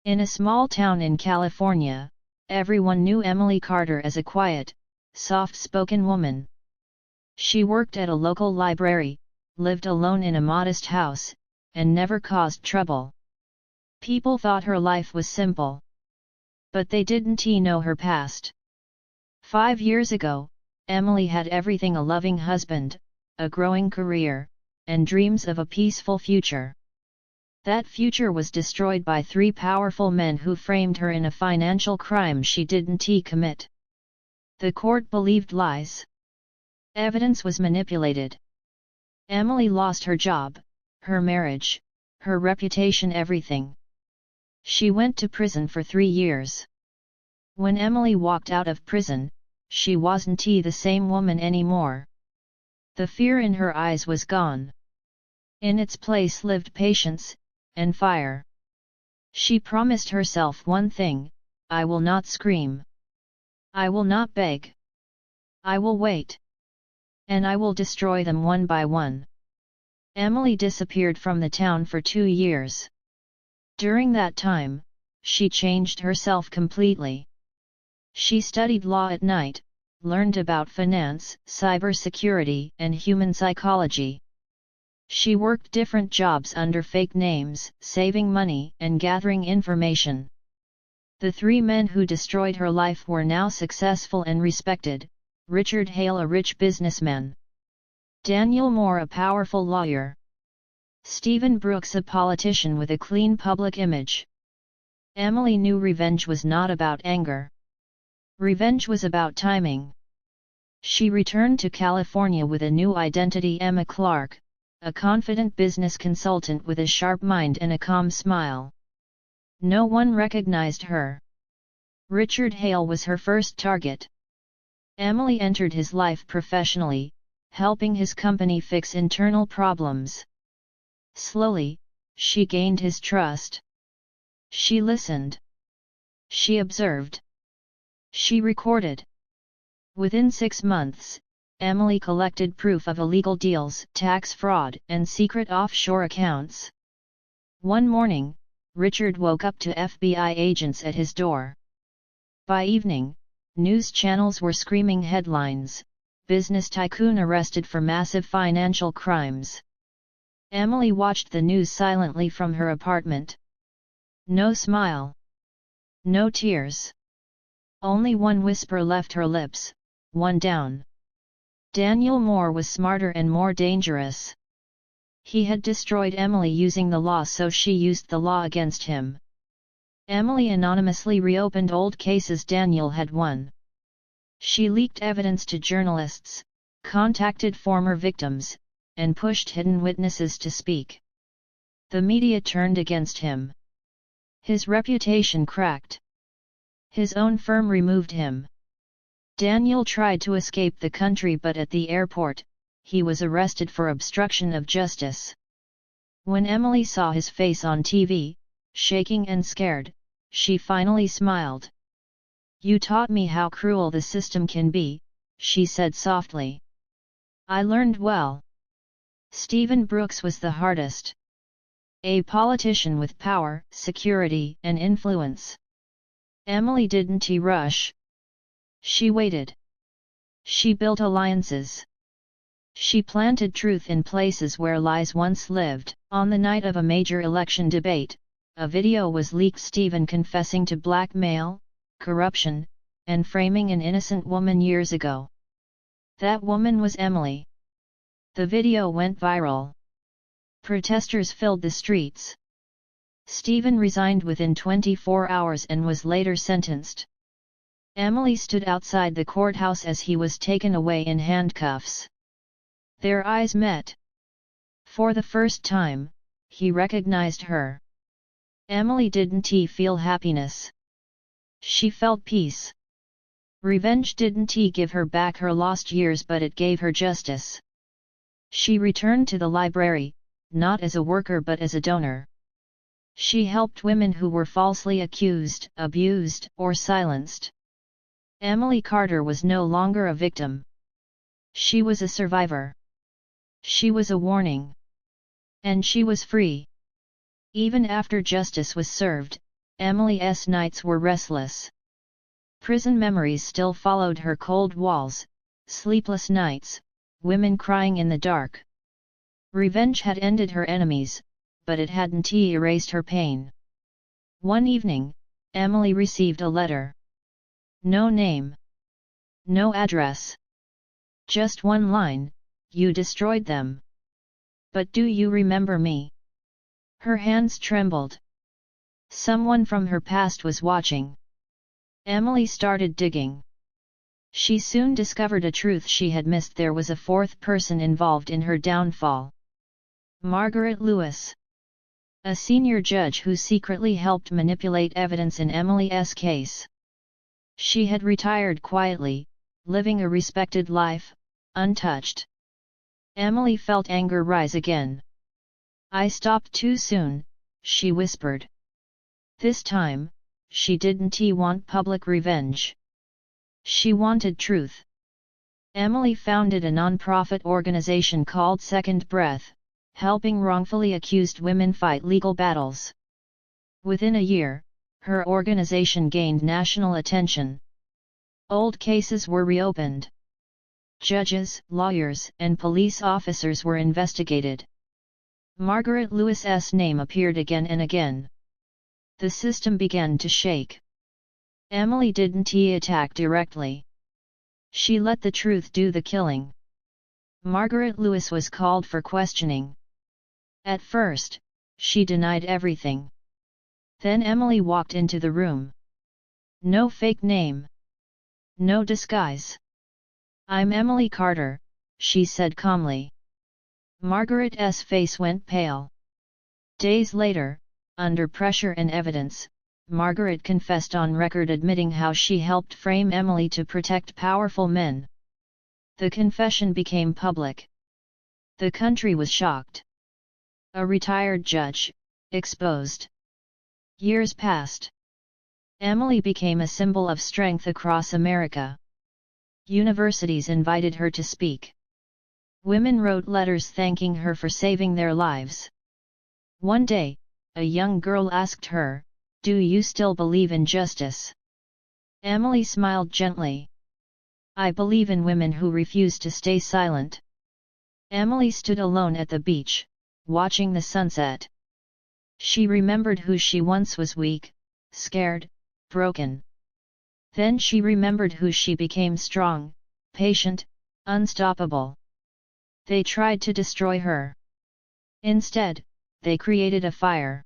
In a small town in California, everyone knew Emily Carter as a quiet, soft-spoken woman. She worked at a local library, lived alone in a modest house, and never caused trouble. People thought her life was simple. But they didn't know her past. 5 years ago, Emily had everything: a loving husband, a growing career, and dreams of a peaceful future. That future was destroyed by 3 powerful men who framed her in a financial crime she didn't commit. The court believed lies. Evidence was manipulated. Emily lost her job, her marriage, her reputation, everything. She went to prison for 3 years. When Emily walked out of prison, she wasn't the same woman anymore. The fear in her eyes was gone. In its place lived patience and fire. She promised herself one thing: I will not scream. I will not beg. I will wait. And I will destroy them one by one. Emily disappeared from the town for 2 years. During that time, she changed herself completely. She studied law at night, learned about finance, cybersecurity, and human psychology. She worked different jobs under fake names, saving money and gathering information. The 3 men who destroyed her life were now successful and respected: Richard Hale, a rich businessman; Daniel Moore, a powerful lawyer; Stephen Brooks, a politician with a clean public image. Emily knew revenge was not about anger. Revenge was about timing. She returned to California with a new identity: Emma Clark, a confident business consultant with a sharp mind and a calm smile. No one recognized her. Richard Hale was her first target. Emily entered his life professionally, helping his company fix internal problems. Slowly, she gained his trust. She listened. She observed. She recorded. Within 6 months, Emily collected proof of illegal deals, tax fraud, and secret offshore accounts. One morning, Richard woke up to FBI agents at his door. By evening, news channels were screaming headlines: business tycoon arrested for massive financial crimes. Emily watched the news silently from her apartment. No smile. No tears. Only one whisper left her lips: one down. Daniel Moore was smarter and more dangerous. He had destroyed Emily using the law, so she used the law against him. Emily anonymously reopened old cases Daniel had won. She leaked evidence to journalists, contacted former victims, and pushed hidden witnesses to speak. The media turned against him. His reputation cracked. His own firm removed him. Daniel tried to escape the country, but at the airport, he was arrested for obstruction of justice. When Emily saw his face on TV, shaking and scared, she finally smiled. "You taught me how cruel the system can be," she said softly. "I learned well." Stephen Brooks was the hardest. A politician with power, security, and influence. Emily didn't rush. She waited. She built alliances. She planted truth in places where lies once lived. On the night of a major election debate, a video was leaked: Stephen confessing to blackmail, corruption, and framing an innocent woman years ago. That woman was Emily. The video went viral. Protesters filled the streets. Stephen resigned within 24 hours and was later sentenced. Emily stood outside the courthouse as he was taken away in handcuffs. Their eyes met. For the first time, he recognized her. Emily didn't feel happiness. She felt peace. Revenge didn't give her back her lost years, but it gave her justice. She returned to the library, not as a worker but as a donor. She helped women who were falsely accused, abused, or silenced. Emily Carter was no longer a victim. She was a survivor. She was a warning. And she was free. Even after justice was served, Emily's nights were restless. Prison memories still followed her: cold walls, sleepless nights, women crying in the dark. Revenge had ended her enemies, but it hadn't erased her pain. One evening, Emily received a letter. No name. No address. Just one line: "You destroyed them. But do you remember me?" Her hands trembled. Someone from her past was watching. Emily started digging. She soon discovered a truth she had missed: there was a fourth person involved in her downfall. Margaret Lewis. A senior judge who secretly helped manipulate evidence in Emily's case. She had retired quietly, living a respected life, untouched. Emily felt anger rise again. "I stopped too soon," she whispered. This time, she didn't want public revenge. She wanted truth. Emily founded a non-profit organization called Second Breath, helping wrongfully accused women fight legal battles. Within a year, her organization gained national attention. Old cases were reopened. Judges, lawyers, and police officers were investigated. Margaret Lewis's name appeared again and again. The system began to shake. Emily didn't attack directly. She let the truth do the killing. Margaret Lewis was called for questioning. At first, she denied everything. Then Emily walked into the room. No fake name. No disguise. "I'm Emily Carter," she said calmly. Margaret's face went pale. Days later, under pressure and evidence, Margaret confessed on record, admitting how she helped frame Emily to protect powerful men. The confession became public. The country was shocked. A retired judge, exposed. Years passed. Emily became a symbol of strength across America. Universities invited her to speak. Women wrote letters thanking her for saving their lives. One day, a young girl asked her, "Do you still believe in justice?" Emily smiled gently. "I believe in women who refuse to stay silent." Emily stood alone at the beach, watching the sunset. She remembered who she once was: weak, scared, broken. Then she remembered who she became: strong, patient, unstoppable. They tried to destroy her. Instead, they created a fire.